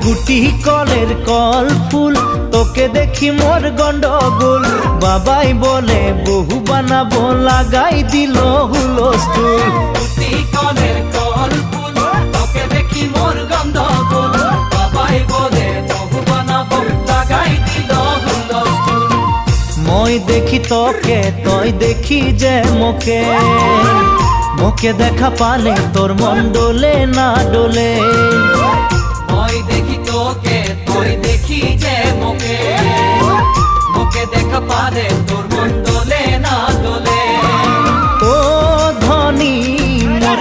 গুটি কলের কল ফুল, তোকে দেখি মোর গন্ডগোল। বাবাই বলে বহু বানাবো, লাগাই দিল হুলস্থুল। গুটি কলের কল ফুল, তোকে দেখি মোর গন্ডগোল। বাবাই বলে বহু বানাবো, লাগাই দিল হুলস্থুল। মই দেখি তোকে, তই দেখি যে মোকে, মোকে দেখা পালে তোর মন ডোলে না ডোলে। মই দেখি তোকে, তুই দেখি যে মোকে, মোকে দেখা পালে তোর মন দোলে না দোলে। ও ধনী মোর